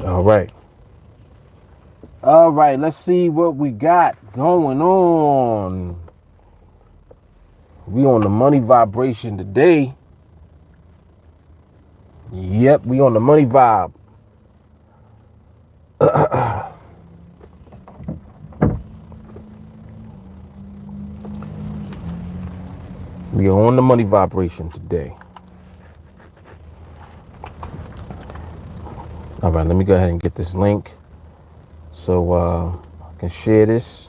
All right. All right, let's see what we got going on. We on the money vibration today. Yep, we on the money vibe. We are on the money vibration today. All right, let me go ahead and get this link so I can share this.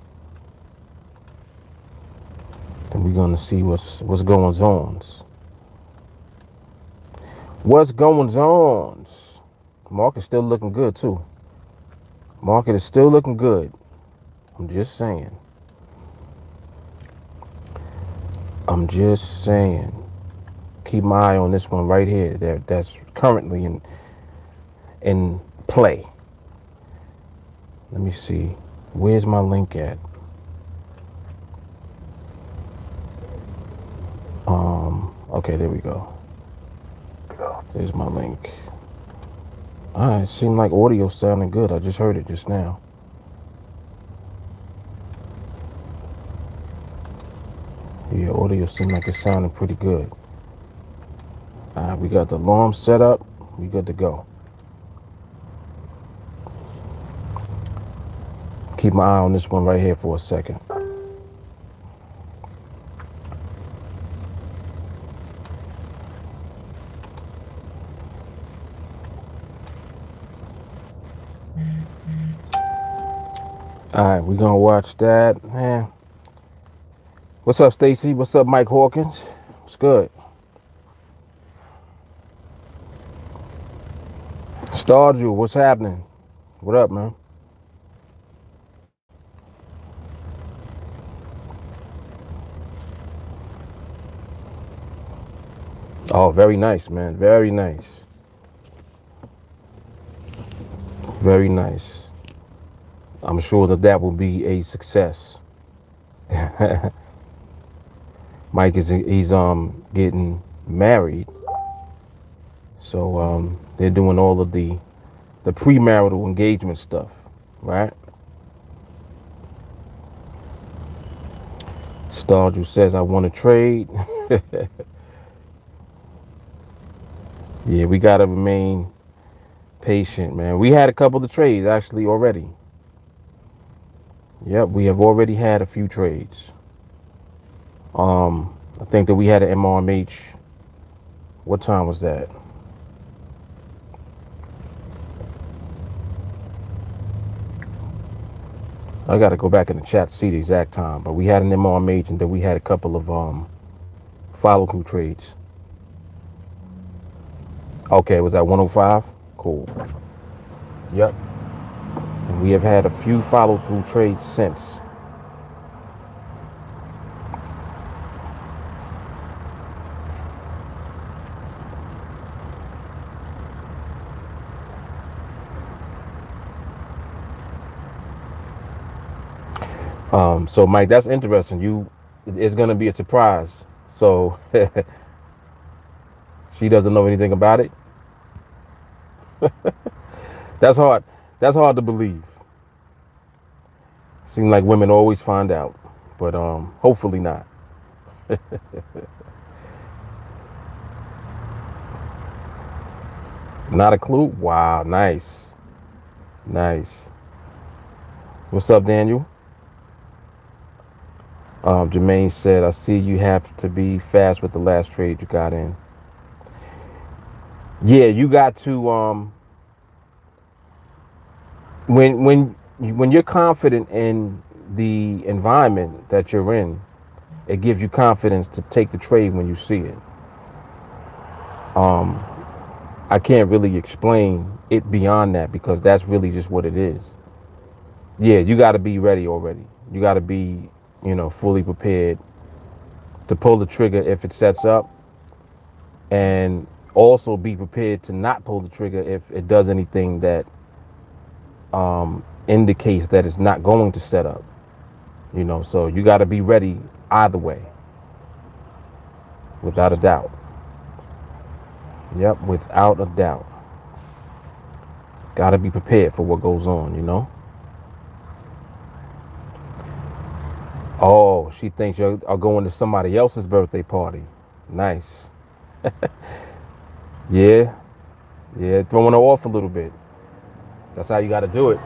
And we're gonna see what's going on. What's going on? Market's still looking good too. Market is still looking good. I'm just saying. Keep my eye on this one right here. That's currently in play. Let me see. Where's my link at? Okay, there we go. There's my link. All right, seemed like audio sounding good. I just heard it just now. Yeah, audio seemed like it's sounding pretty good. All right, we got the alarm set up. We good to go. Keep my eye on this one right here for a second. All right, we're gonna watch that. Man. What's up, Stacy? What's up, Mike Hawkins? What's good? Stardew, what's happening? What up, man? Oh, very nice, man. Very nice. Very nice. I'm sure that will be a success. Mike he's getting married, so they're doing all of the premarital engagement stuff, right? Stardew says I want to trade. Yeah, we gotta remain patient, man. We had a couple of trades actually already. Yep, we have already had a few trades. I think that we had an MRMH. What time was that? I got to go back in the chat to see the exact time, but we had an MRMH and then we had a couple of follow-through trades. Okay, was that 105? Cool. Yep. And we have had a few follow-through trades since. So Mike, that's interesting. It's gonna be a surprise. So she doesn't know anything about it. That's hard. That's hard to believe. Seems like women always find out, but hopefully not. Not a clue. Wow, nice, nice. What's up, Daniel? Jermaine said, I see you have to be fast with the last trade you got in. Yeah, you got to when you're confident in the environment that you're in, it gives you confidence to take the trade when you see it. I can't really explain it beyond that because that's really just what it is. Yeah, you got to be ready already. You got to be, fully prepared to pull the trigger if it sets up, and also be prepared to not pull the trigger if it does anything that indicates that it's not going to set up. So you got to be ready either way, without a doubt. Yep, without a doubt. Got to be prepared for what goes on, Oh, she thinks you're going to somebody else's birthday party. Nice. Yeah, yeah, throwing her off a little bit. That's how you got to do it.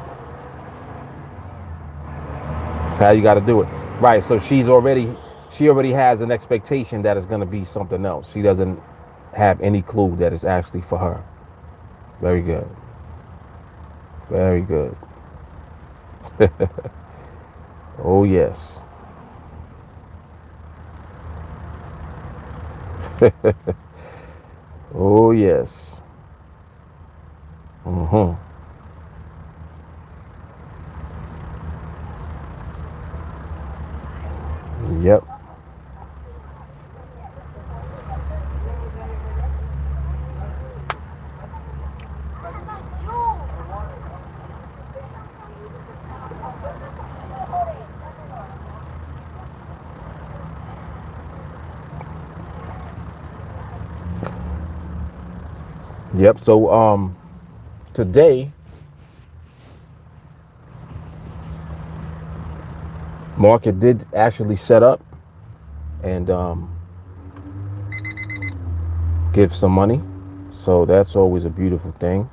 That's how you got to do it. Right. So she already has an expectation that it's going to be something else. She doesn't have any clue that it's actually for her. Very good. Very good. Oh yes. Oh yes. Mm-hmm. Yep. Yep. So today market did actually set up and give some money. So that's always a beautiful thing.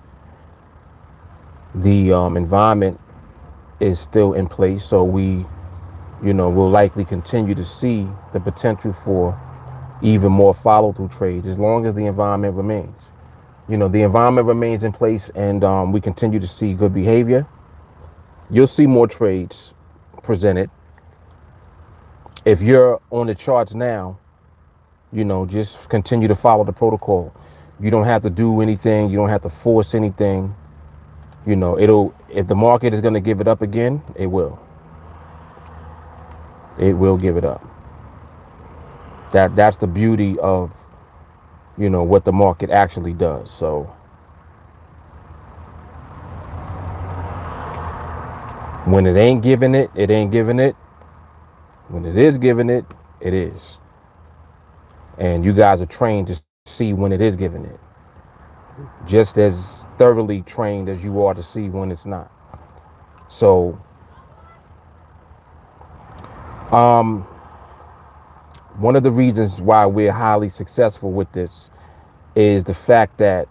The environment is still in place, so we, will likely continue to see the potential for even more follow-through trades as long as the environment remains. The environment remains in place and we continue to see good behavior. You'll see more trades presented. If you're on the charts now, just continue to follow the protocol. You don't have to do anything. You don't have to force anything. If the market is going to give it up again, it will. It will give it up. That's the beauty of, what the market actually does. So when it ain't giving it, it ain't giving it. When it is giving it, it is. And you guys are trained to see when it is giving it. Just as thoroughly trained as you are to see when it's not. So, one of the reasons why we're highly successful with this is the fact that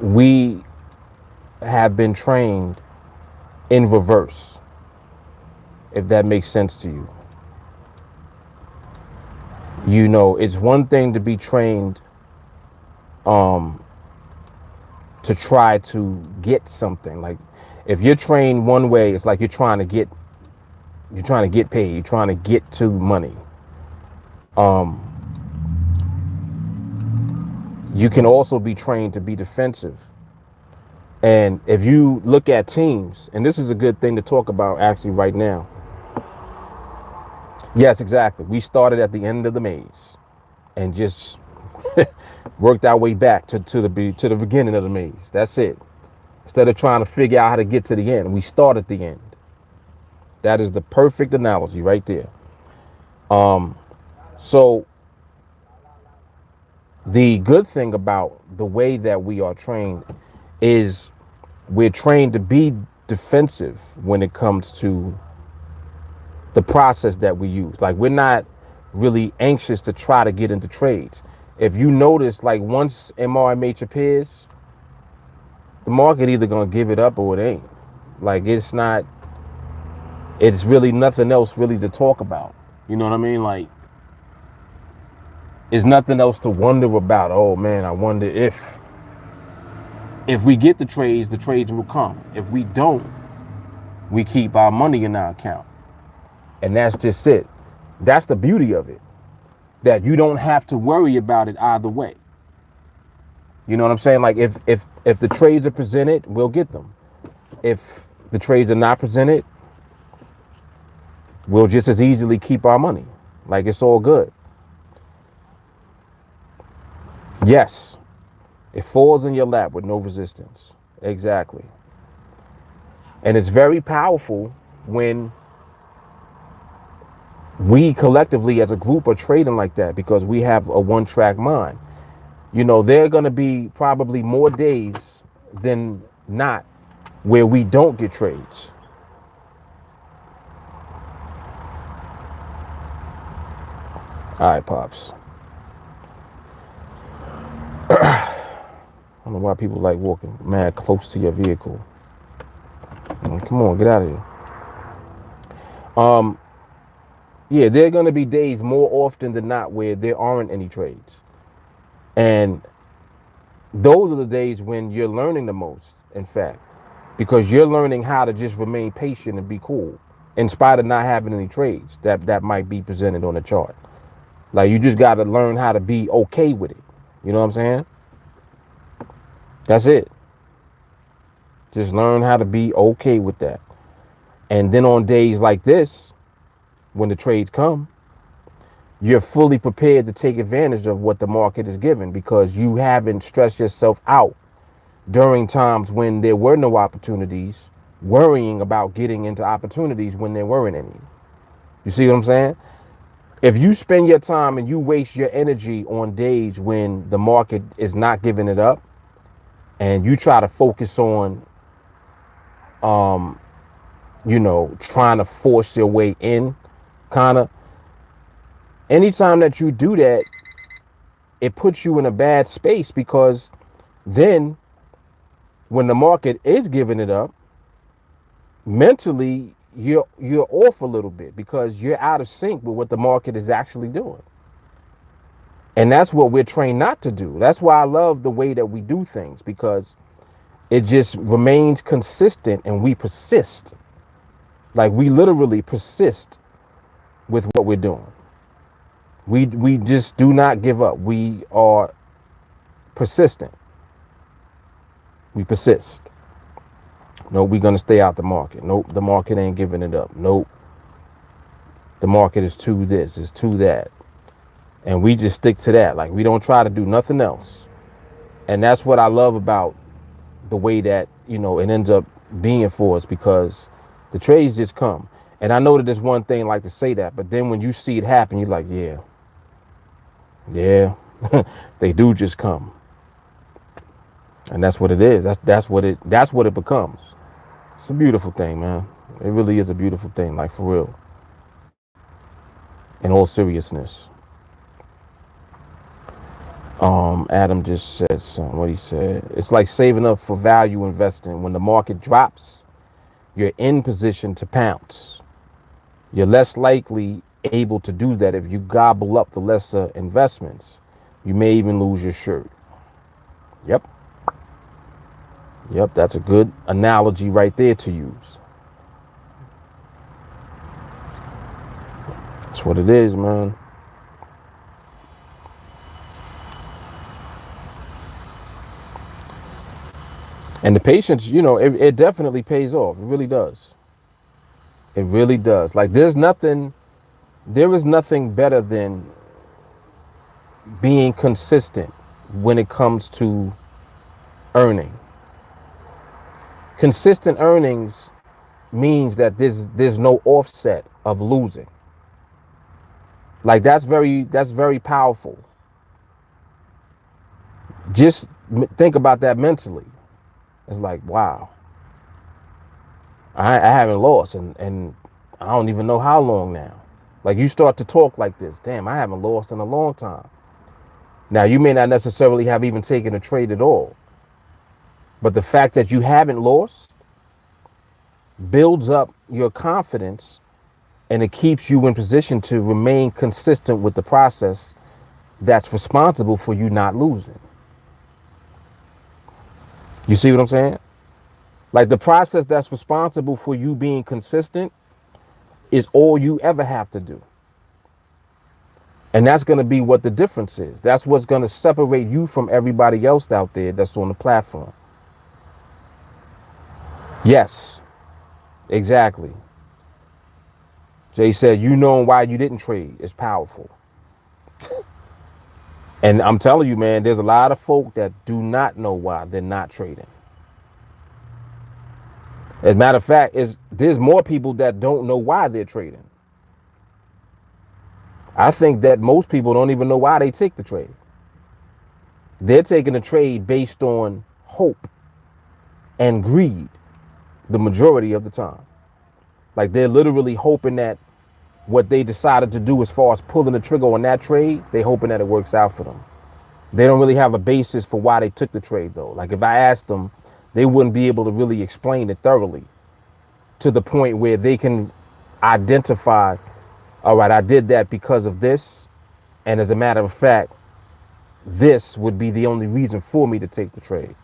we have been trained in reverse, if that makes sense to you. It's one thing to be trained to try to get something. Like if you're trained one way, it's like you're trying to get paid, you're trying to get to money. You can also be trained to be defensive. And if you look at teams, and this is a good thing to talk about actually right now. Yes, exactly. We started at the end of the maze and just worked our way back to the beginning of the maze. That's it. Instead of trying to figure out how to get to the end, we start at the end. That is the perfect analogy right there. So the good thing about the way that we are trained is we're trained to be defensive when it comes to the process that we use. Like we're not really anxious to try to get into trades. If you notice, like once MRMH appears, the market either gonna give it up or it ain't. Like it's really nothing else really to talk about. You know what I mean? Like there's nothing else to wonder about. Oh man, I wonder if we get the trades will come. If we don't, we keep our money in our account. And that's just it. That's the beauty of it. That you don't have to worry about it either way. You know what I'm saying? Like if the trades are presented, we'll get them. If the trades are not presented, we'll just as easily keep our money. Like it's all good. Yes, it falls in your lap with no resistance. Exactly. And it's very powerful when we collectively as a group are trading like that because we have a one-track mind. You know, there are going to be probably more days than not where we don't get trades. All right, Pops. I don't know why people like walking mad close to your vehicle. Come on, get out of here. Yeah, there are going to be days more often than not where there aren't any trades. And those are the days when you're learning the most, in fact, because you're learning how to just remain patient and be cool in spite of not having any trades that might be presented on the chart. Like, you just got to learn how to be okay with it. You know what I'm saying? That's it. Just learn how to be okay with that. And then on days like this, when the trades come, you're fully prepared to take advantage of what the market is giving because you haven't stressed yourself out during times when there were no opportunities, worrying about getting into opportunities when there weren't any. You see what I'm saying? If you spend your time and you waste your energy on days when the market is not giving it up, and you try to focus on, trying to force your way in, kind of, anytime that you do that, it puts you in a bad space because then when the market is giving it up, mentally you're off a little bit because you're out of sync with what the market is actually doing. And that's what we're trained not to do. That's why I love the way that we do things, because it just remains consistent and we persist. Like, we literally persist with what we're doing. We just do not give up. We are persistent. We persist. Nope, we're gonna stay out the market. Nope, the market ain't giving it up. Nope, the market is to this, is to that. And we just stick to that. Like, we don't try to do nothing else. And that's what I love about the way that, it ends up being for us, because the trades just come. And I know that there's one thing like to say that, but then when you see it happen, you're like, yeah, they do just come. And that's what it is. That's what it becomes. It's a beautiful thing, man. It really is a beautiful thing, like, for real. In all seriousness. Adam just said something. What he said. It's like saving up for value investing. When the market drops, you're in position to pounce. You're less likely able to do that if you gobble up the lesser investments. You may even lose your shirt. Yep, that's a good analogy right there to use. That's what it is, man. And the patience, it definitely pays off. It really does. It really does. Like, there is nothing better than being consistent when it comes to earning. Consistent earnings means that there's no offset of losing. Like, that's very powerful. Just think about that mentally. It's like, wow, I haven't lost, and I don't even know how long now. Like, you start to talk like this. Damn, I haven't lost in a long time. Now, you may not necessarily have even taken a trade at all, but the fact that you haven't lost builds up your confidence, and it keeps you in position to remain consistent with the process that's responsible for you not losing. You see what I'm saying? Like, the process that's responsible for you being consistent is all you ever have to do. And that's going to be what the difference is. That's what's going to separate you from everybody else out there that's on the platform. Yes, exactly. Jay said, knowing why you didn't trade is powerful. And I'm telling you, man, there's a lot of folk that do not know why they're not trading. As a matter of fact, there's more people that don't know why they're trading. I think that most people don't even know why they take the trade. They're taking a trade based on hope and greed the majority of the time. Like they're literally hoping that what they decided to do as far as pulling the trigger on that trade, they hoping that it works out for them. They don't really have a basis for why they took the trade though. Like if I asked them, they wouldn't be able to really explain it thoroughly to the point where they can identify, all right, I did that because of this. And as a matter of fact, this would be the only reason for me to take the trade.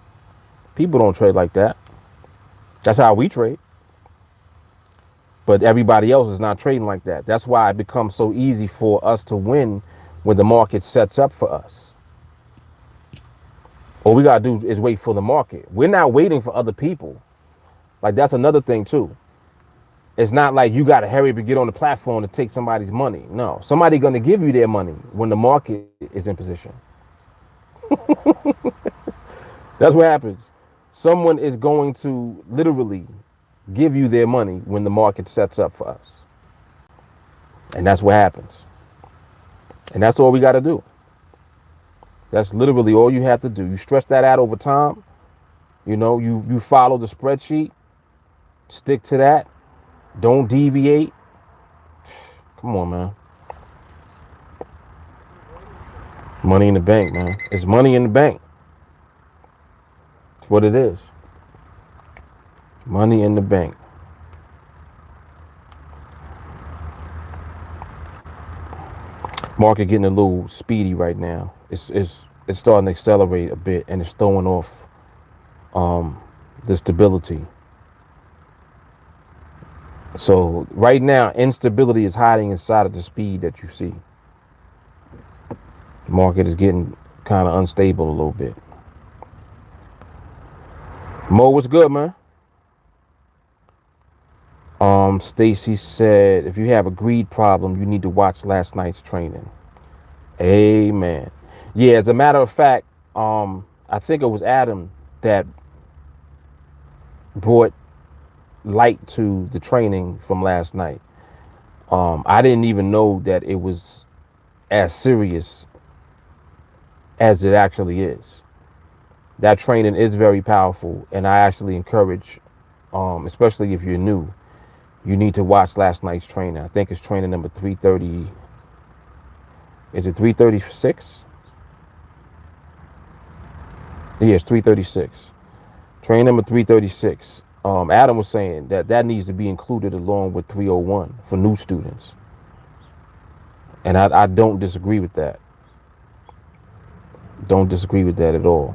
People don't trade like that. That's how we trade. But everybody else is not trading like that. That's why it becomes so easy for us to win when the market sets up for us. All we got to do is wait for the market. We're not waiting for other people. Like that's another thing too. It's not like you got to hurry up and get on the platform to take somebody's money. No, somebody's going to give you their money when the market is in position. That's what happens. Someone is going to literally give you their money when the market sets up for us. And that's what happens. And that's all we got to do. That's literally all you have to do. You stretch that out over time. You know, you follow the spreadsheet. Stick to that. Don't deviate. Come on, man. Money in the bank, man. It's money in the bank. That's what it is. Money in the bank. Market getting a little speedy right now. It's starting to accelerate a bit, and it's throwing off the stability. So right now, instability is hiding inside of the speed that you see. The market is getting kind of unstable a little bit. Mo, what's good, man? Stacy said, if you have a greed problem, you need to watch last night's training. Amen. Yeah, as a matter of fact, I think it was Adam that brought light to the training from last night. I didn't even know that it was as serious as it actually is. That training is very powerful, and I actually encourage, especially if you're new, you need to watch last night's training. I think it's training number 330. Is it 336? Yes, 336. Training number 336. Adam was saying that needs to be included along with 301 for new students. And I don't disagree with that. Don't disagree with that at all.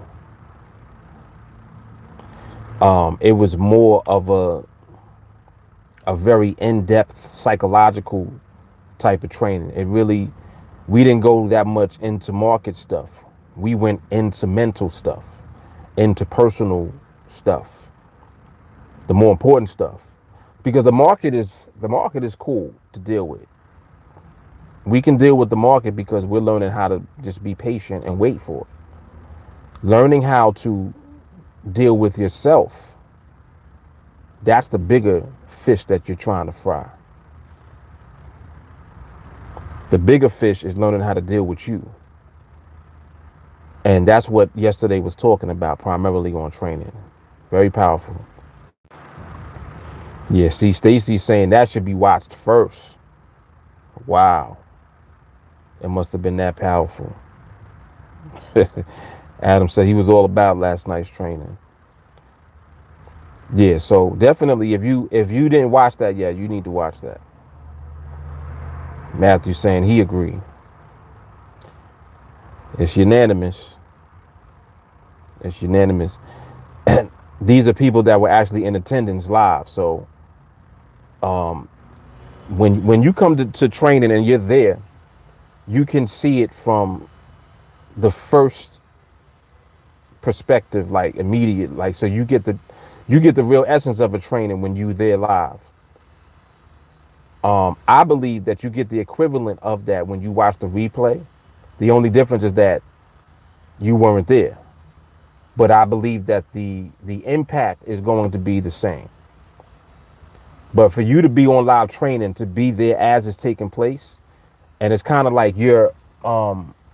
It was more of a very in-depth psychological type of training. We didn't go that much into market stuff. We went into mental stuff, into personal stuff, the more important stuff, because the market is cool to deal with. We can deal with the market because we're learning how to just be patient and wait for it. Learning how to deal with yourself, that's the bigger fish that you're trying to fry. The bigger fish is learning how to deal with you. And that's what yesterday was talking about, primarily on training. Very powerful. Yeah, see, Stacy's saying that should be watched first. Wow. It must have been that powerful. Adam said he was all about last night's training. Yeah, so definitely if you didn't watch that yet, you need to watch that. Matthew saying he agreed. It's unanimous. It's unanimous. These are people that were actually in attendance live. So when you come to training and you're there, you can see it from the first perspective, like immediate. Like, so you get the real essence of a training when you're there live. I believe that you get the equivalent of that when you watch the replay. The only difference is that you weren't there. But I believe that the impact is going to be the same. But for you to be on live training, to be there as it's taking place, and it's kind of like you're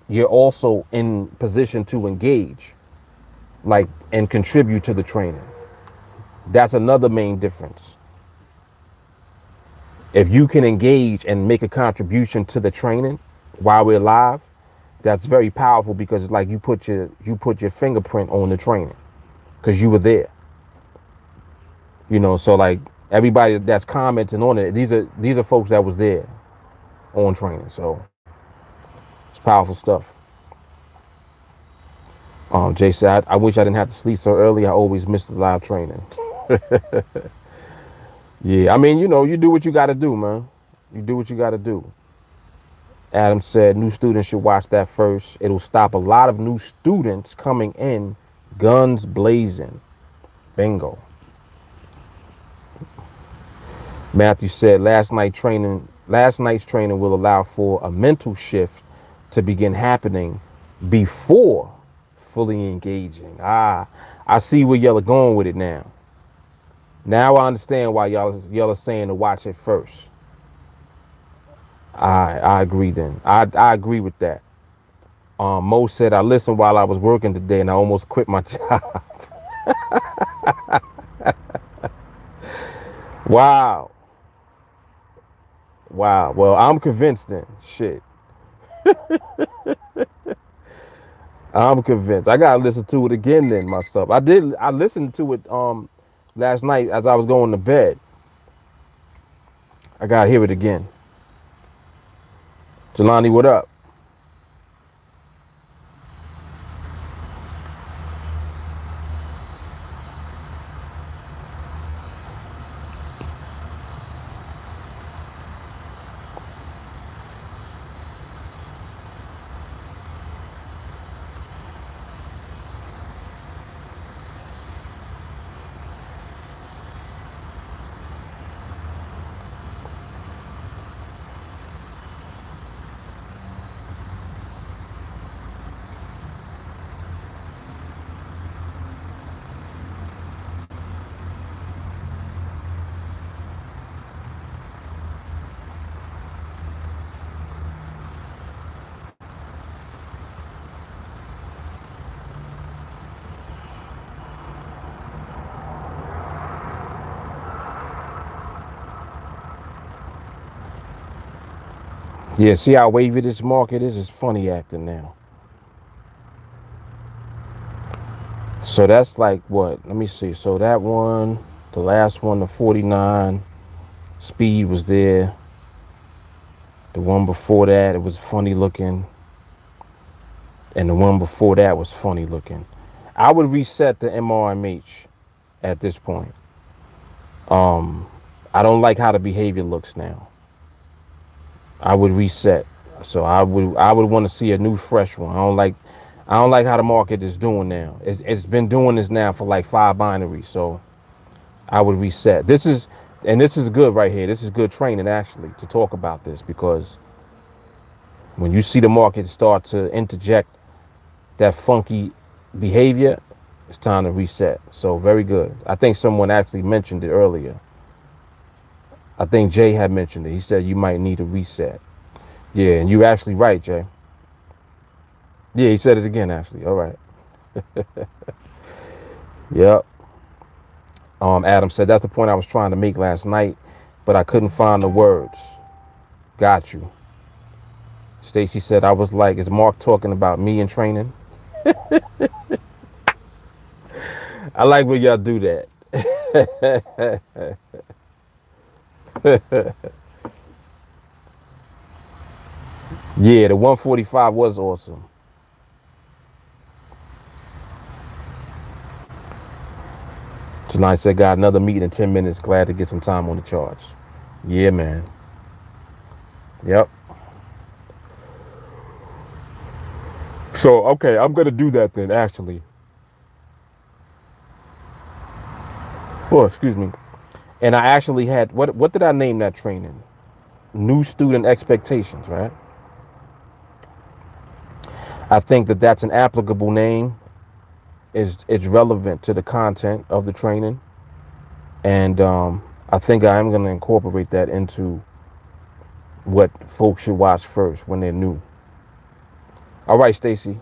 you're also in position to engage, like, and contribute to the training. That's another main difference. If you can engage and make a contribution to the training while we're live, that's very powerful, because it's like you put your fingerprint on the training because you were there. So like everybody that's commenting on it, these are folks that was there on training. So it's powerful stuff. Jay said, I wish I didn't have to sleep so early. I always miss the live training. Yeah, I mean, you do what you got to do, man. You do what you got to do. Adam said new students should watch that first. It'll stop a lot of new students coming in guns blazing. Bingo. Matthew said last night's training will allow for a mental shift to begin happening before fully engaging. I see where y'all are going with it now. Now I understand why y'all are saying to watch it first. I agree then. I agree with that. Mo said I listened while I was working today and I almost quit my job. Wow. Wow. Well, I'm convinced then. Shit. I'm convinced. I gotta listen to it again then myself. I listened to it last night as I was going to bed. I gotta hear it again. Jelani, what up? Yeah, see how wavy this market is? It's funny acting now. So that's like what? Let me see. So that one, the last one, the 49, speed was there. The one before that, it was funny looking. And the one before that was funny looking. I would reset the MRMH at this point. I don't like how the behavior looks now. I would reset. So I would want to see a new fresh one. I don't like how the market is doing now. It's been doing this now for like 5 binaries. So I would reset. This is good right here. This is good training actually to talk about this, because when you see the market start to interject that funky behavior, it's time to reset. So very good. I think someone actually mentioned it earlier. I think Jay had mentioned it. He said you might need a reset. Yeah, and you're actually right, Jay. Yeah, he said it again, actually. All right. Yep. Adam said that's the point I was trying to make last night, but I couldn't find the words. Got you. Stacy said I was like, is Mark talking about me in training? I like when y'all do that. Yeah, the 145 was awesome. Jelani said, got another meeting in 10 minutes. Glad to get some time on the charge. Yeah, man. Yep. So, okay, I'm going to do that then, actually. Oh, excuse me. And I actually had, what did I name that training? New student expectations, right? I think that that's an applicable name. It's relevant to the content of the training. And I think I am going to incorporate that into what folks should watch first when they're new. All right, Stacy.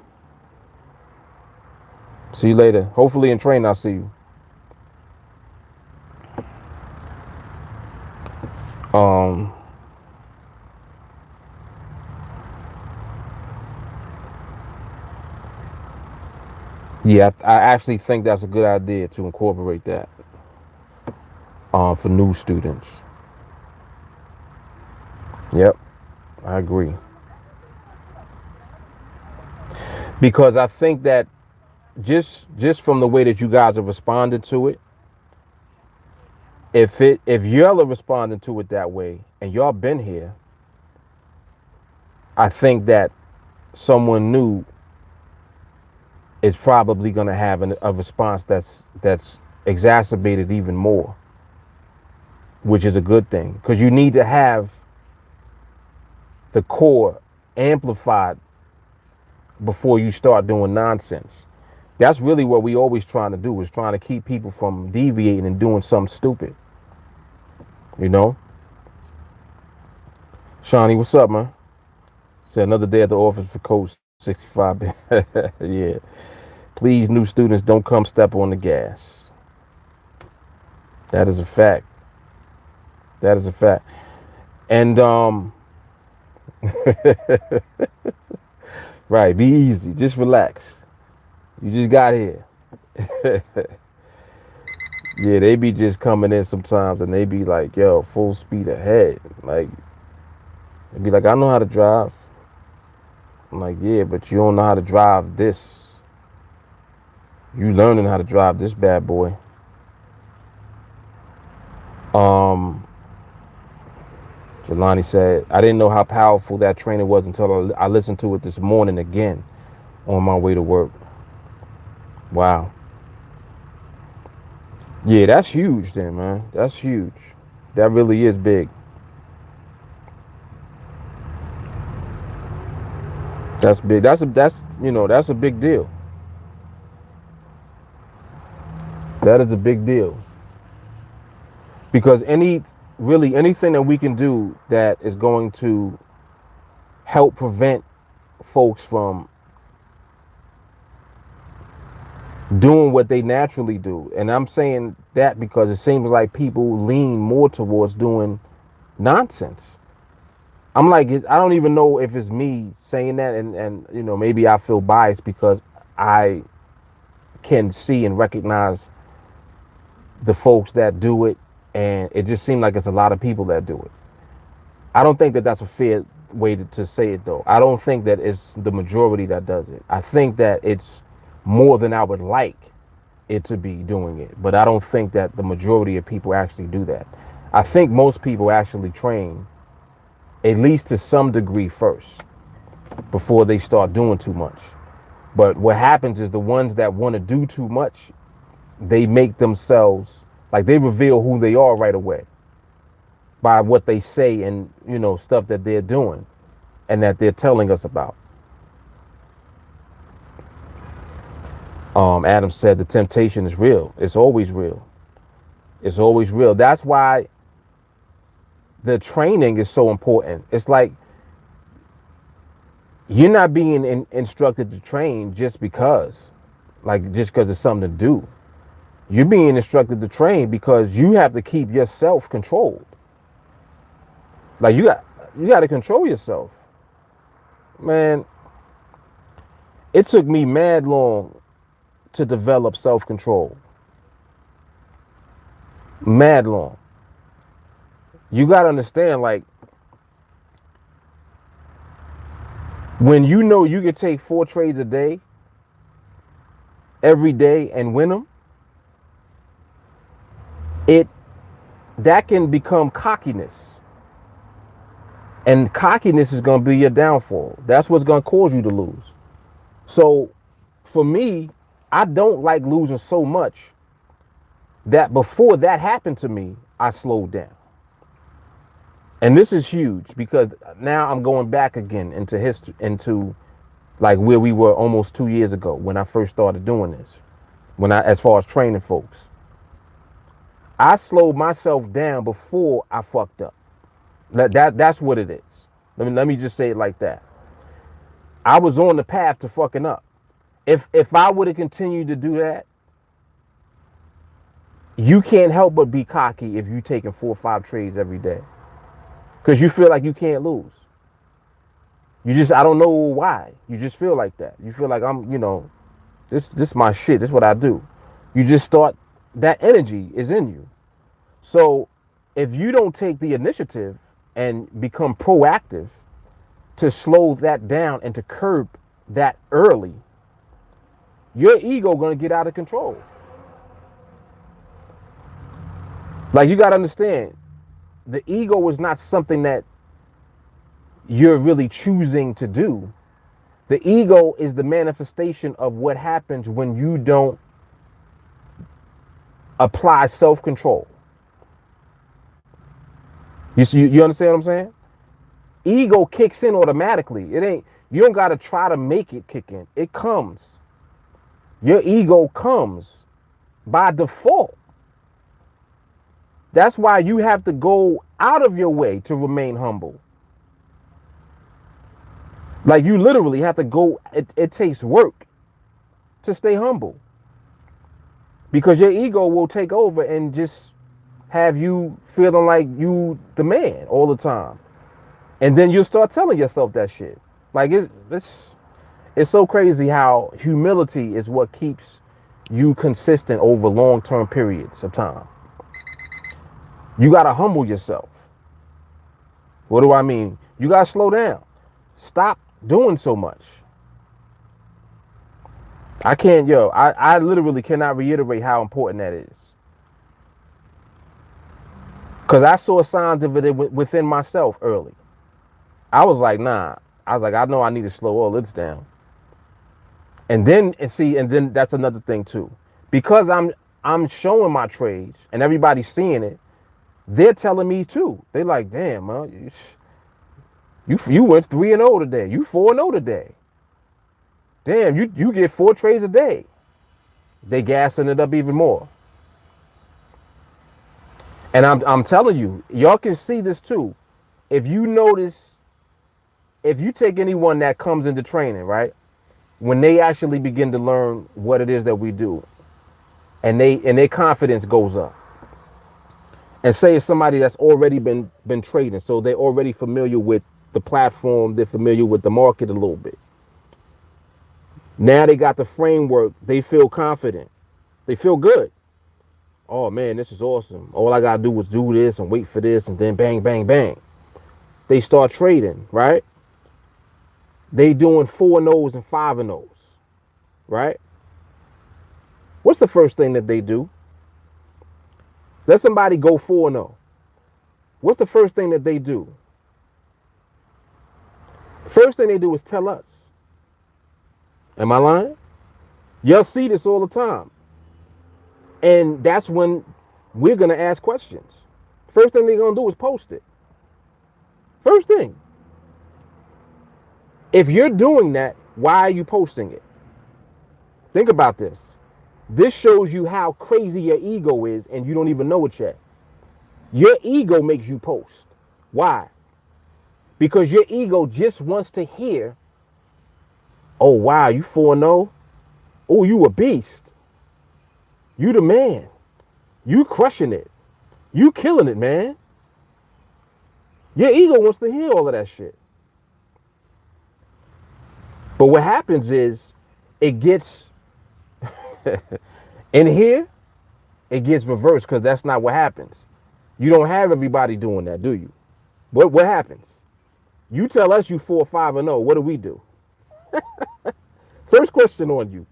See you later. Hopefully in train I'll see you. Um, yeah, I actually think that's a good idea to incorporate that for new students. Yep, I agree. Because I think that just from the way that you guys have responded to it, if y'all are responding to it that way and y'all been here, I think that someone new is probably going to have a response that's exacerbated even more, which is a good thing because you need to have the core amplified before you start doing nonsense. That's really what we always trying to do, is trying to keep people from deviating and doing something stupid. You know? Shawnee, what's up, man? Said another day at the office for Coach 65. Yeah. Please, new students, don't come step on the gas. That is a fact. That is a fact. And right, be easy. Just relax. You just got here. Yeah, they be just coming in sometimes and they be like, yo, full speed ahead. Like, they be like, I know how to drive. I'm like, yeah, but you don't know how to drive this. You learning how to drive this bad boy. Um, Jelani said, I didn't know how powerful that training was until I listened to it this morning again on my way to work. Wow. Yeah, that's huge then, man. That's huge. That really is big. That's big. That's a big deal. That is a big deal. Because anything that we can do that is going to help prevent folks from doing what they naturally do. And I'm saying that because it seems like people lean more towards doing nonsense. I'm like, I don't even know if it's me saying that, and maybe I feel biased because I can see and recognize the folks that do it, and it just seems like it's a lot of people that do it. I don't think that that's a fair way to say it, though. I don't think that it's the majority that does it. I think that it's more than I would like it to be doing it, but I don't think that the majority of people actually do that. I think most people actually train at least to some degree first before they start doing too much. But what happens is the ones that want to do too much, they make themselves, like, they reveal who they are right away by what they say and stuff that they're doing and that they're telling us about. Adam said the temptation is real. It's always real. It's always real. That's why the training is so important. It's like you're not being instructed to train just because it's something to do. You're being instructed to train because you have to keep yourself controlled. Like you got to control yourself. Man, it took me mad long to develop self-control. Mad long. You got to understand, like, when you know you could take 4 trades a day, every day, and win them, that can become cockiness. And cockiness is going to be your downfall. That's what's going to cause you to lose. So for me, I don't like losing so much that before that happened to me, I slowed down. And this is huge because now I'm going back again into history, into like where we were almost 2 years ago when I first started doing this. As far as training folks, I slowed myself down before I fucked up. That's what it is. Let me just say it like that. I was on the path to fucking up. If I would have continued to do that, you can't help but be cocky if you taking 4 or 5 trades every day. Because you feel like you can't lose. I don't know why. You just feel like that. You feel like this my shit. This is what I do. You just start, that energy is in you. So if you don't take the initiative and become proactive to slow that down and to curb that early, your ego gonna get out of control. Like, you gotta understand, the ego is not something that you're really choosing to do. The ego is the manifestation of what happens when you don't apply self-control. You understand what I'm saying? Ego kicks in automatically. You don't gotta try to make it kick in. It comes. Your ego comes by default. That's why you have to go out of your way to remain humble. Like, you literally have to go, it takes work to stay humble. Because your ego will take over and just have you feeling like you the man all the time. And then you'll start telling yourself that shit. Like, it's so crazy how humility is what keeps you consistent over long-term periods of time. You got to humble yourself. What do I mean? You got to slow down. Stop doing so much. I literally cannot reiterate how important that is. Because I saw signs of it within myself early. I was like, nah. I was like, I know I need to slow all this down. And then that's another thing too. Because I'm showing my trades and everybody's seeing it, they're telling me too. They're like, damn, man, you went 3-0 today. You 4-0 today. Damn, you get 4 trades a day. They gassing it up even more. And I'm telling you, y'all can see this too. If you notice, if you take anyone that comes into training, right, when they actually begin to learn what it is that we do, and their confidence goes up. And say it's somebody that's already been trading, so they're already familiar with the platform, they're familiar with the market a little bit. Now they got the framework, they feel confident, they feel good. Oh man, this is awesome. All I gotta do is do this and wait for this, and then bang, bang, bang. They start trading, right? They doing 4-0s and 5-0s, right? What's the first thing that they do? Let somebody go 4-0. What's the first thing that they do? First thing they do is tell us. Am I lying? Y'all see this all the time. And that's when we're going to ask questions. First thing they're going to do is post it. First thing. If you're doing that, why are you posting it? Think about this. This shows you how crazy your ego is, and you don't even know it yet. Your ego makes you post. Why? Because your ego just wants to hear, oh, wow, you 4-0? Oh, you a beast. You the man. You crushing it. You killing it, man. Your ego wants to hear all of that shit. But what happens is it gets in here, it gets reversed, because that's not what happens. You don't have everybody doing that, do you? What happens? You tell us you 4-5-0. What do we do? First question on you.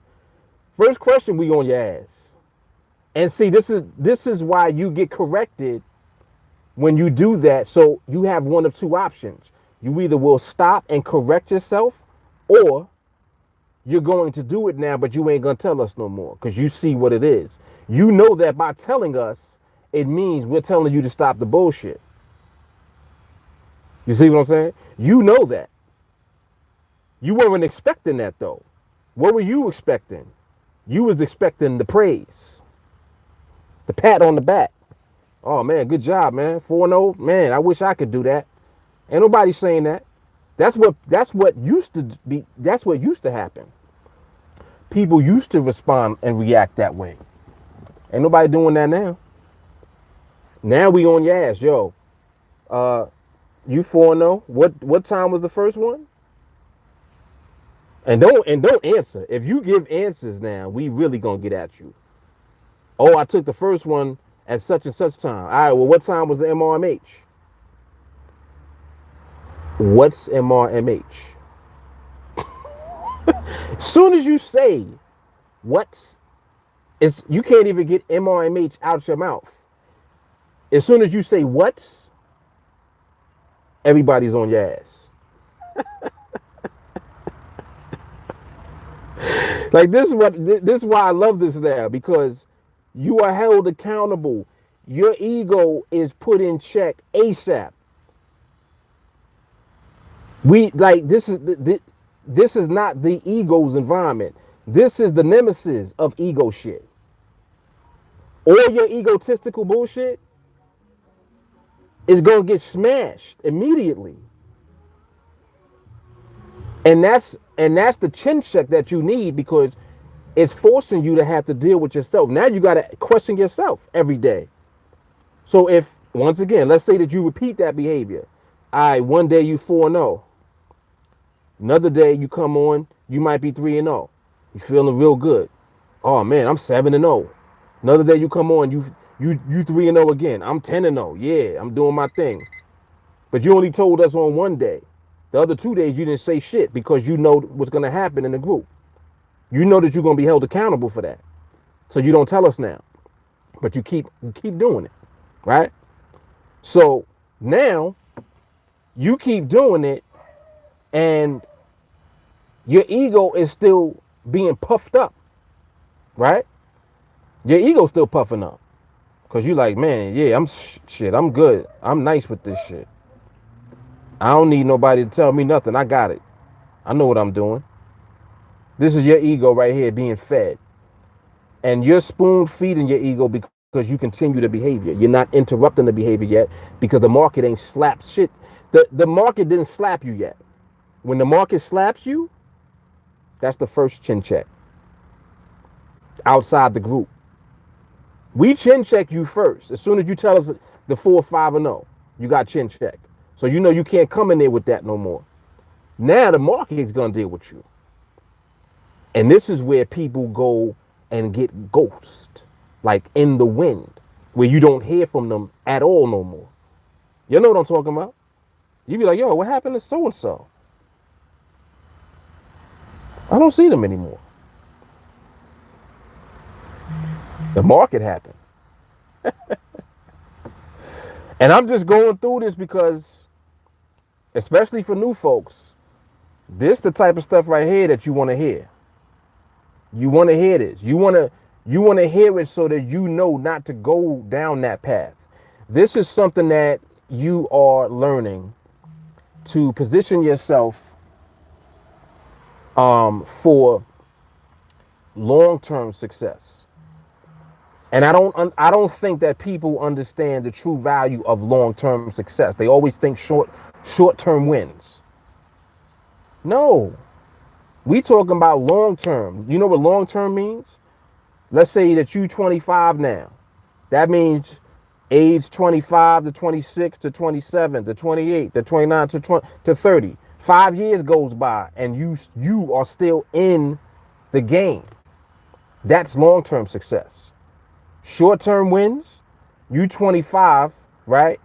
First question, we on your ass. And see, this is why you get corrected when you do that. So you have one of two options. You either will stop and correct yourself, or you're going to do it now, but you ain't going to tell us no more, because you see what it is. You know that by telling us, it means we're telling you to stop the bullshit. You see what I'm saying? You know that. You weren't expecting that, though. What were you expecting? You was expecting the praise, the pat on the back. Oh, man, good job, man. 4-0. Man, I wish I could do that. Ain't nobody saying that. That's what used to be. That's what used to happen. People used to respond and react that way. Ain't nobody doing that now. Now we on your ass, yo. Uh, you 4-0. What time was the first one? And don't answer. If you give answers now, we really gonna get at you. Oh, I took the first one at such and such time. All right. Well, what time was the MRMH? What's MRMH? As soon as you say what's, you can't even get MRMH out your mouth. As soon as you say what's, everybody's on your ass. Like this is why I love this now, because you are held accountable. Your ego is put in check ASAP. This is not the ego's environment. This is the nemesis of ego shit. All your egotistical bullshit is gonna get smashed immediately. And that's the chin check that you need, because it's forcing you to have to deal with yourself. Now you got to question yourself every day. So if, once again, let's say that you repeat that behavior. All right, one day you 4-0. Another day you come on, you might be 3-0. You feeling real good. Oh man, I'm 7-0. Another day you come on, you 3-0 again. I'm 10-0. Yeah, I'm doing my thing. But you only told us on one day. The other 2 days you didn't say shit, because you know what's going to happen in the group. You know that you're going to be held accountable for that. So you don't tell us now. But you keep doing it, right? So now you keep doing it, and your ego is still being puffed up, right? Your ego's still puffing up, because you're like, man, yeah, I'm good. I'm nice with this shit. I don't need nobody to tell me nothing. I got it. I know what I'm doing. This is your ego right here being fed. And you're spoon feeding your ego because you continue the behavior. You're not interrupting the behavior yet, because the market ain't slapped shit. The market didn't slap you yet. When the market slaps you, that's the first chin check. Outside the group. We chin check you first. As soon as you tell us the 4-5-0, you got chin checked. So you know you can't come in there with that no more. Now the market is going to deal with you. And this is where people go and get ghost, like in the wind, where you don't hear from them at all no more. You know what I'm talking about? You be like, yo, what happened to so-and-so? I don't see them anymore. The market happened. And I'm just going through this because, especially for new folks, this the type of stuff right here that you want to hear. You want to hear this. You want to hear it so that you know not to go down that path. This is something that you are learning to position yourself for long-term success. And I don't think that people understand the true value of long-term success. They always think short-term wins. No. We talking about long-term. You know what long-term means? Let's say that you 25 now. That means age 25 to 26 to 27 to 28 to 29 to 30. 5 years goes by and you are still in the game. That's long-term success. Short-term wins, you 25, right?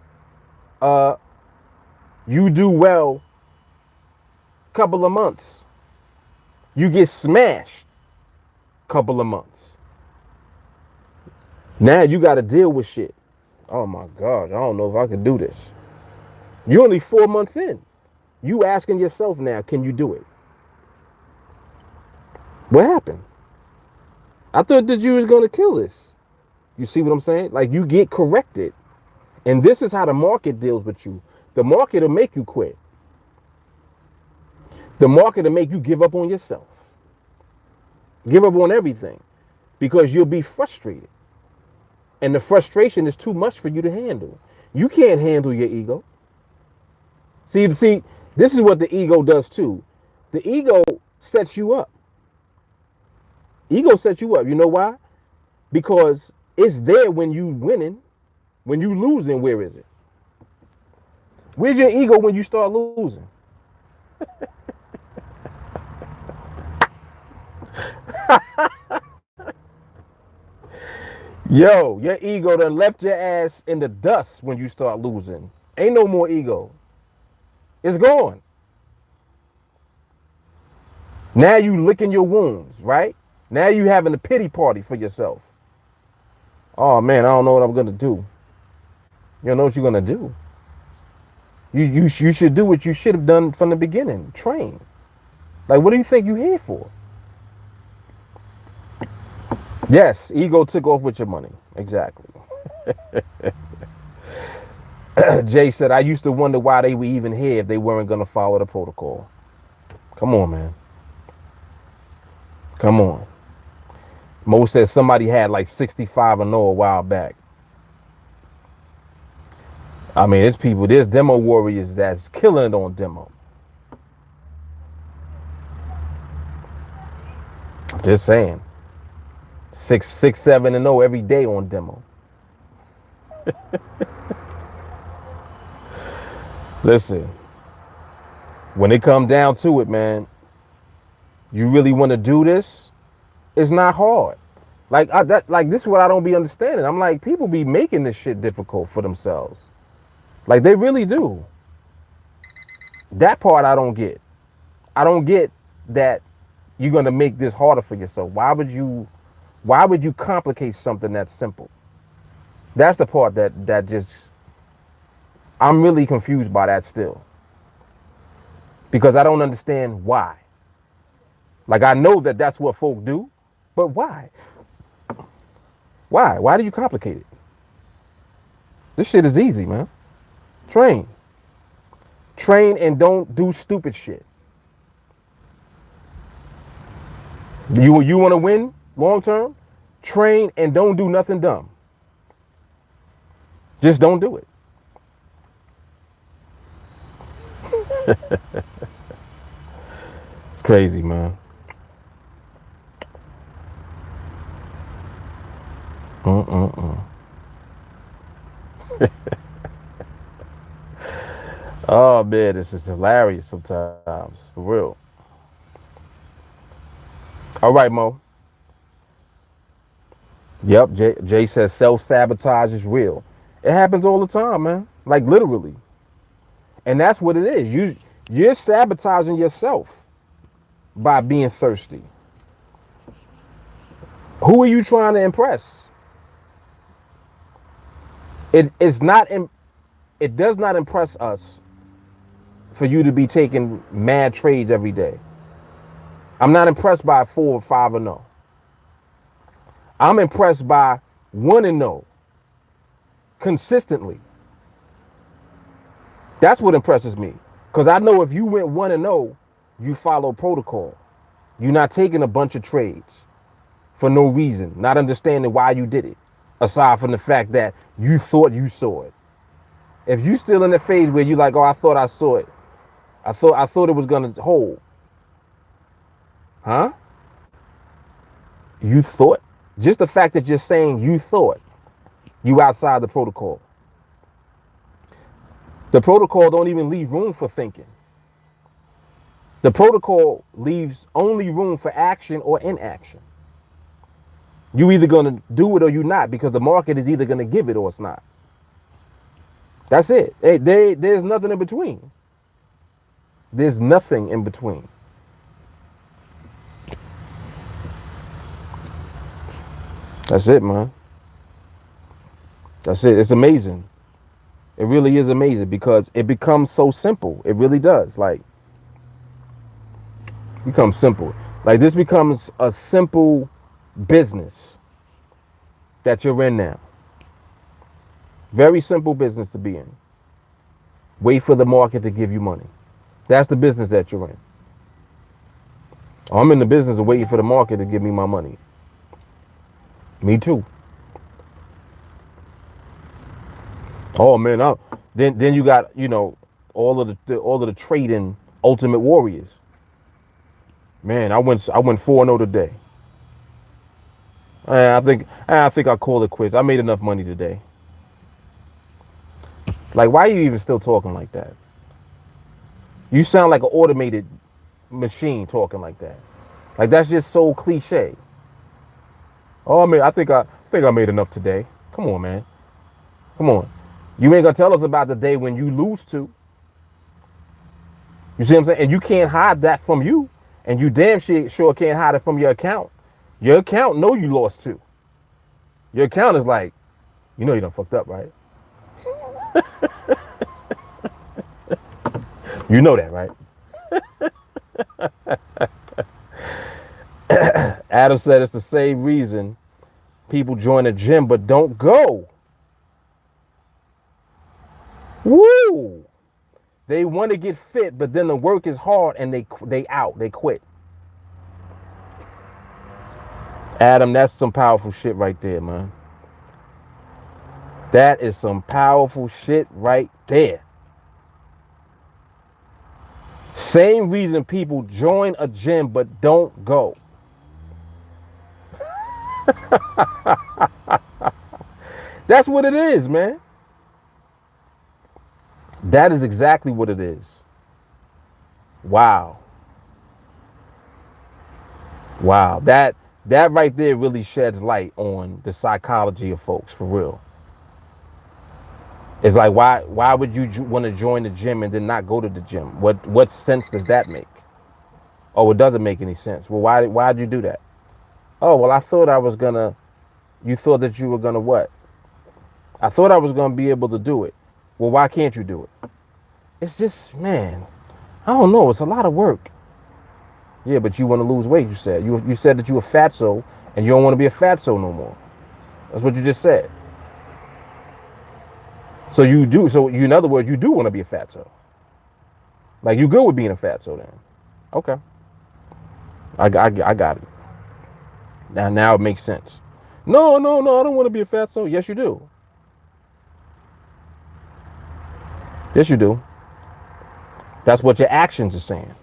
You do well couple of months. You get smashed couple of months. Now you got to deal with shit. Oh my God, I don't know if I can do this. You're only 4 months in. You asking yourself now, can you do it? What happened? I thought that you was going to kill this. You see what I'm saying? Like, you get corrected. And this is how the market deals with you. The market will make you quit. The market will make you give up on yourself. Give up on everything. Because you'll be frustrated. And the frustration is too much for you to handle. You can't handle your ego. See, This is what the ego does too. The ego sets you up. Ego sets you up. You know why? Because it's there when you winning. When you losing, where is it? Where's your ego when you start losing? Yo, your ego done left your ass in the dust when you start losing. Ain't no more ego. It's gone. Now you licking your wounds, right? Now you having a pity party for yourself. Oh man, I don't know what I'm gonna do. You don't know what you're gonna do. You should do what you should have done from the beginning. Train. Like, what do you think you're here for? Yes, ego took off with your money. Exactly. Jay said, I used to wonder why they were even here if they weren't gonna follow the protocol. Come on, man. Come on. Mo says somebody had like 65 and 0 a while back. I mean, there's demo warriors that's killing it on demo. I'm just saying. 6, 7 and 0 every day on demo. Listen, when it comes down to it, man, you really want to do this? It's not hard. Like this is what I don't be understanding. I'm like, people be making this shit difficult for themselves. Like, they really do. That part I don't get. I don't get that you're gonna make this harder for yourself. Why would you complicate something that's simple? That's the part that just, I'm really confused by that still. Because I don't understand why. Like, I know that that's what folk do, but why? Why? Why do you complicate it? This shit is easy, man. Train. Train and don't do stupid shit. You want to win long term? Train and don't do nothing dumb. Just don't do it. It's crazy, man. Oh man, this is hilarious sometimes, for real. All right, Mo. Yep, Jay says self-sabotage is real. It happens all the time, man. Like, literally. And that's what it is. You're sabotaging yourself by being thirsty. Who are you trying to impress? It does not impress us for you to be taking mad trades every day. I'm not impressed by 4 or 5 or 0. I'm impressed by 1 and 0 consistently. That's what impresses me. Because I know if you went 1 and 0, you follow protocol. You're not taking a bunch of trades for no reason, not understanding why you did it, aside from the fact that you thought you saw it. If you still in the phase where you like, oh, I thought I saw it. I thought it was gonna hold. Huh? You thought? Just the fact that you're saying you thought, you outside the protocol. The protocol don't even leave room for thinking. The protocol leaves only room for action or inaction. You either gonna do it or you're not, because the market is either gonna give it or it's not. That's it. There's nothing in between. There's nothing in between. That's it, man. That's it. It's amazing. It really is amazing because it becomes so simple. It really does. Like, becomes simple. Like, this becomes a simple business that you're in now. Very simple business to be in. Wait for the market to give you money. That's the business that you're in. I'm in the business of waiting for the market to give me my money. Me too. Oh man, then you got, all of the trading ultimate warriors. Man, I went 4-0 today. I think I'll call it quits. I made enough money today. Like, why are you even still talking like that? You sound like an automated machine talking like that. Like, that's just so cliche. Oh, I think I made enough today. Come on, man. Come on. You ain't gonna tell us about the day when you lose to. You see what I'm saying? And you can't hide that from you. And you damn sure can't hide it from your account. Your account know you lost to. Your account is like, you know you done fucked up, right? You know that, right? Adam said it's the same reason people join a gym but don't go. Woo! They want to get fit, but then the work is hard and they quit. Adam, that's some powerful shit right there, man. That is some powerful shit right there. Same reason people join a gym but don't go. That's what it is, man. That is exactly what it is. Wow. Wow. That right there really sheds light on the psychology of folks, for real. It's like, why would you want to join the gym and then not go to the gym? What sense does that make? Oh, it doesn't make any sense. Well, why'd you do that? Oh, well, you thought that you were gonna what? I thought I was gonna be able to do it. Well, why can't you do it? It's just, man, I don't know. It's a lot of work. Yeah, but you want to lose weight, you said. You said that you were fatso and you don't want to be a fatso no more. That's what you just said. So in other words, you do want to be a fatso. Like, you good with being a fatso then. Okay. I got it. Now it makes sense. No, I don't want to be a fatso. Yes, you do. Yes, you do. That's what your actions are saying.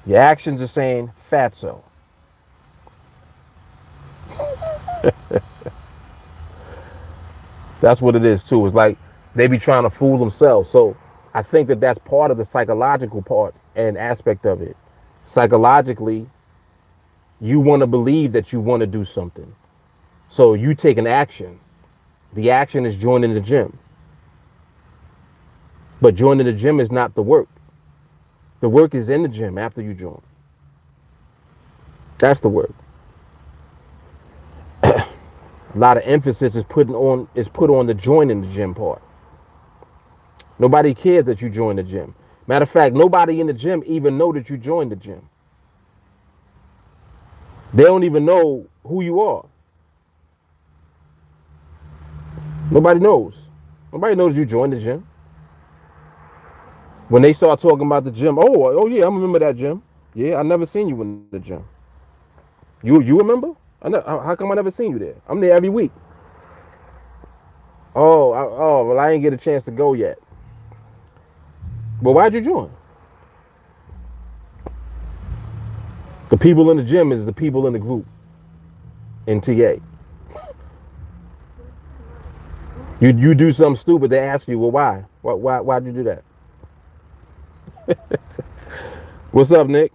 Your actions are saying fatso. That's what it is too. It's like they be trying to fool themselves. So I think that that's part of the psychological part and aspect of it. Psychologically, you want to believe that you want to do something. So you take an action. The action is joining the gym. But joining the gym is not the work. The work is in the gym after you join. That's the work. A lot of emphasis is put on the joining the gym part. Nobody cares that you joined the gym. Matter of fact, nobody in the gym even know that you joined the gym. They don't even know who you are. Nobody knows. Nobody knows you joined the gym. When they start talking about the gym, oh yeah, I remember that gym. Yeah, I never seen you in the gym. You remember? How come I never seen you there? I'm there every week. Well, I ain't get a chance to go yet. Well, why'd you join? The people in the gym is the people in the group in TA. You do something stupid, they ask you, well, why? Why'd you do that? What's up, Nick?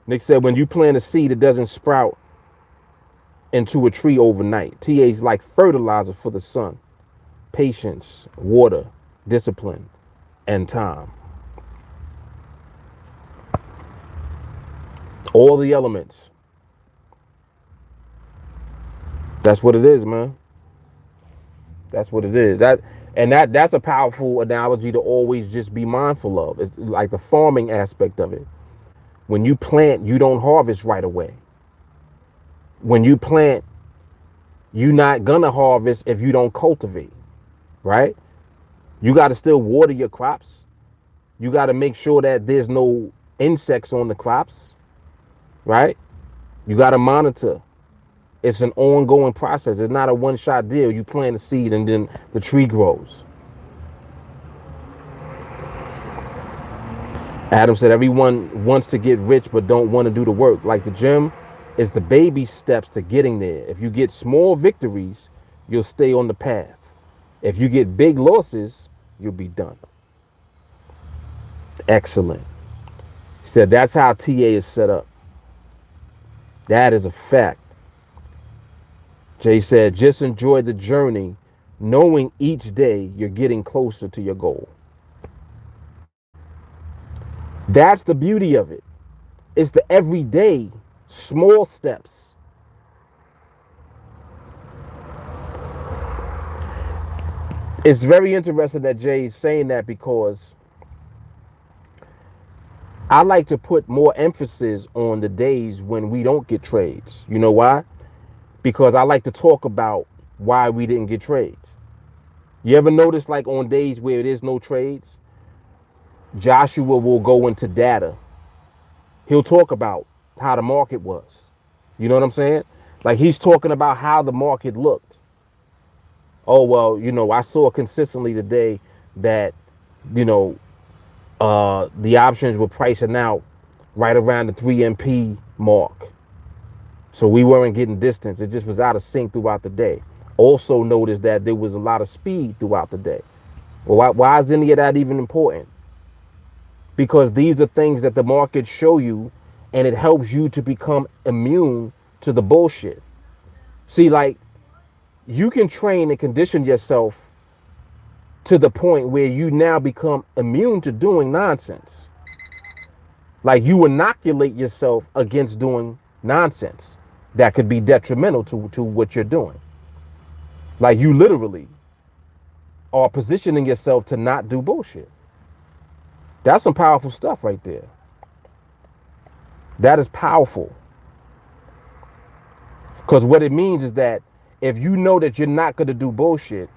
Nick said, when you plant a seed, it doesn't sprout into a tree overnight. TA is like fertilizer for the sun. Patience, water, discipline, and time. All the elements. That's what it is, man. That's what it is. That's a powerful analogy to always just be mindful of. It's like the farming aspect of it. When you plant, you don't harvest right away. When you plant, you're not gonna harvest if you don't cultivate, right? You got to still water your crops. You got to make sure that there's no insects on the crops, right? You got to monitor. It's an ongoing process. It's not a one-shot deal. You plant a seed and then the tree grows. Adam said everyone wants to get rich but don't want to do the work. Like the gym is the baby steps to getting there. If you get small victories, you'll stay on the path. If you get big losses, you'll be done. Excellent. He said that's how TA is set up. That is a fact. Jay said just enjoy the journey, knowing each day you're getting closer to your goal. That's the beauty of it. It's the everyday small steps. It's very interesting that Jay is saying that because I like to put more emphasis on the days when we don't get trades. You know why? Because I like to talk about why we didn't get trades. You ever notice like on days where it is no trades, Joshua will go into data. He'll talk about how the market was. You know what I'm saying? Like he's talking about how the market looked. Oh, well, I saw consistently today that, you know, the options were pricing out right around the 3MP mark. So we weren't getting distance. It just was out of sync throughout the day. Also noticed that there was a lot of speed throughout the day. Well, why is any of that even important? Because these are things that the markets show you, and it helps you to become immune to the bullshit. See, like, you can train and condition yourself to the point where you now become immune to doing nonsense. Like, you inoculate yourself against doing nonsense that could be detrimental to what you're doing. Like, you literally are positioning yourself to not do bullshit. That's some powerful stuff right there. That is powerful. Because what it means is that if you know that you're not going to do bullshit,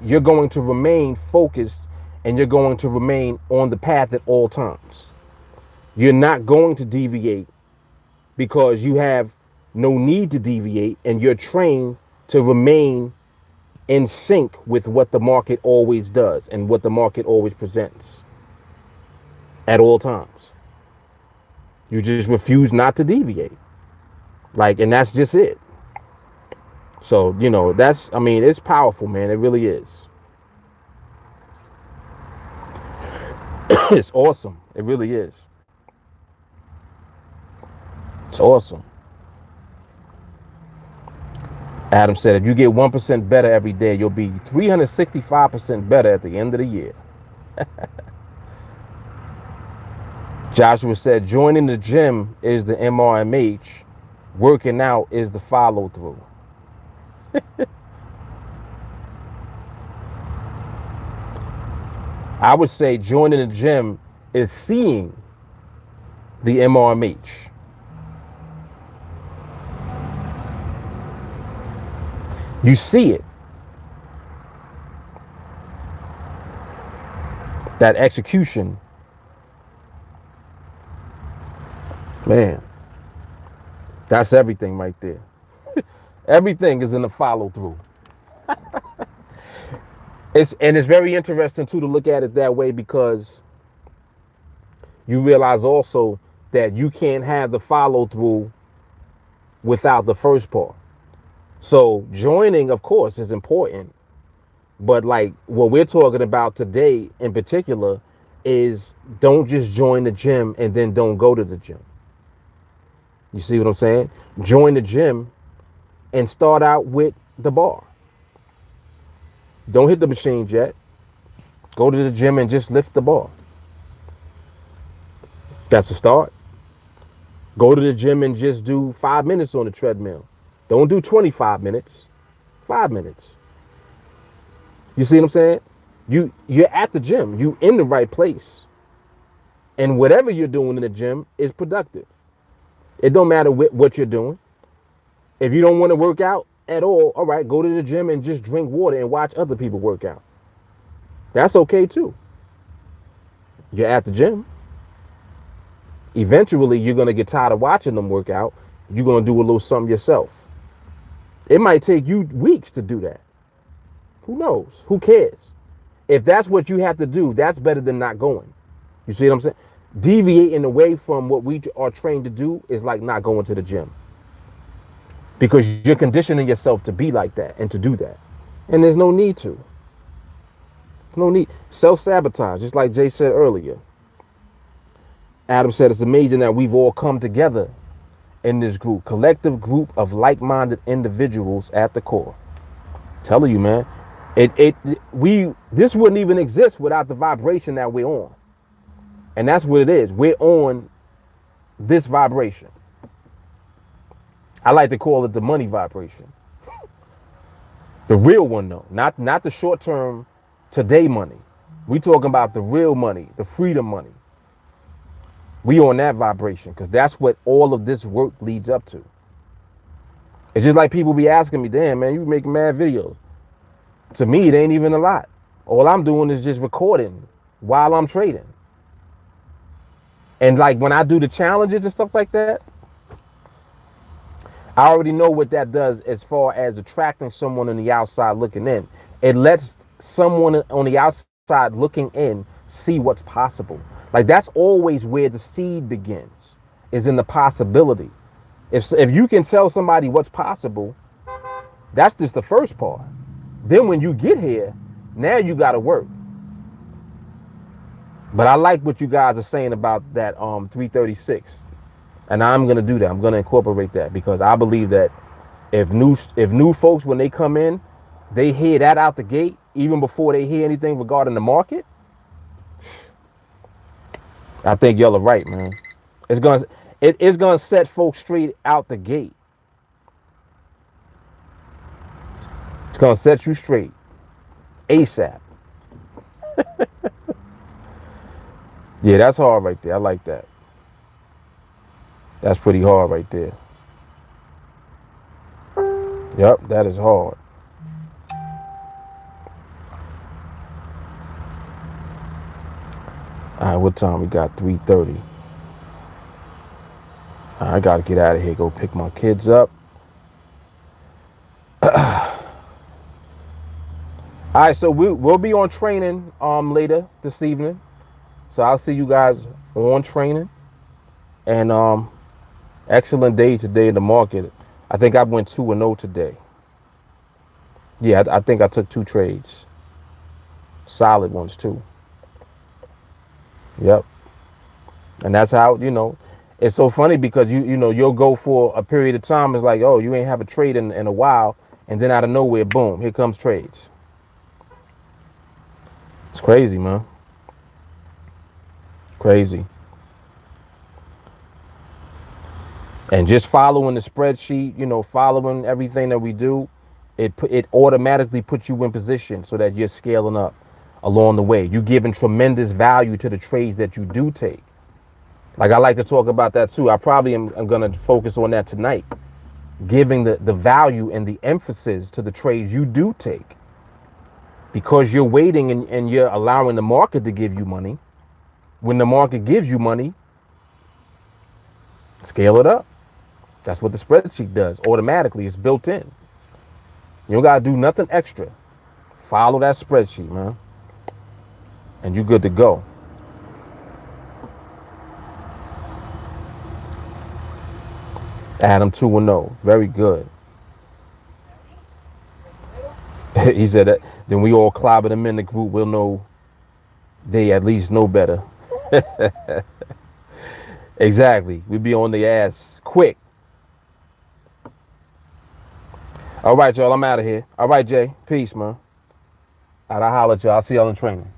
you're going to remain focused and you're going to remain on the path at all times. You're not going to deviate because you have no need to deviate, and you're trained to remain in sync with what the market always does and what the market always presents at all times. You just refuse not to deviate. And that's just it. So, it's powerful, man. It really is. It's awesome. It really is. It's awesome. Adam said, if you get 1% better every day, you'll be 365% better at the end of the year. Joshua said, joining the gym is the MRMH. Working out is the follow through. I would say joining the gym is seeing the MRMH. You see it. That execution, man, that's everything right there. Everything is in the follow through. It's very interesting too to look at it that way, because you realize also that you can't have the follow through without the first part. So joining, of course, is important. But like what we're talking about today in particular is don't just join the gym and then don't go to the gym. You see what I'm saying? Join the gym and start out with the bar. Don't hit the machines yet. Go to the gym and just lift the bar. That's a start. Go to the gym and just do 5 minutes on the treadmill. Don't do 25 minutes. 5 minutes. You see what I'm saying? You're at the gym. You in the right place. And whatever you're doing in the gym is productive. It don't matter what you're doing. If you don't want to work out at all right, go to the gym and just drink water and watch other people work out. That's okay too. You're at the gym. Eventually, you're going to get tired of watching them work out. You're going to do a little something yourself. It might take you weeks to do that. Who knows? Who cares? If that's what you have to do, that's better than not going. You see what I'm saying? Deviating away from what we are trained to do is like not going to the gym, because you're conditioning yourself to be like that and to do that. And there's no need to. There's no need. Self-sabotage, just like Jay said earlier. Adam said it's amazing that we've all come together in this group, collective group of like-minded individuals at the core. Telling you, man, this wouldn't even exist without the vibration that we're on. And that's what it is. We're on this vibration. I like to call it the money vibration. The real one though, not the short-term today money. We talking about the real money, the freedom money. We on that vibration because that's what all of this work leads up to. It's just like people be asking me, damn man, you making mad videos. To me, it ain't even a lot. All I'm doing is just recording while I'm trading. And like when I do the challenges and stuff like that, I already know what that does as far as attracting someone on the outside looking in. It lets someone on the outside looking in see what's possible. Like that's always where the seed begins, is in the possibility. If you can tell somebody what's possible, that's just the first part. Then when you get here, now you got to work. But I like what you guys are saying about that 336. And I'm going to do that. I'm going to incorporate that because I believe that if new folks, when they come in, they hear that out the gate, even before they hear anything regarding the market, I think y'all are right, man. It's going to set folks straight out the gate. It's going to set you straight ASAP. Yeah, that's hard right there. I like that. That's pretty hard right there. Yep, that is hard. All right, what time we got? 3:30. I got to get out of here, go pick my kids up. All right, so we'll be on training later this evening. So I'll see you guys on training. And excellent day today in the market. I think I went 2-0 today. Yeah, I think I took 2 trades. Solid ones too. Yep. And that's how, it's so funny because you'll go for a period of time. It's like, oh, you ain't have a trade in a while. And then out of nowhere, boom, here comes trades. It's crazy, man. Crazy. And just following the spreadsheet, following everything that we do, it automatically puts you in position so that you're scaling up along the way. You're giving tremendous value to the trades that you do take. Like I like to talk about that too. I probably am going to focus on that tonight. Giving the value and the emphasis to the trades you do take. Because you're waiting and you're allowing the market to give you money. When the market gives you money, scale it up. That's what the spreadsheet does. Automatically, it's built in. You don't got to do nothing extra. Follow that spreadsheet, man. And you're good to go. Adam 2-0. Very good. He said that then we all clobber them in the group. We'll know they at least know better. Exactly. We be on the ass quick. All right, y'all. I'm out of here. All right, Jay. Peace, man. All right, I'll holler at y'all. I'll see y'all in training.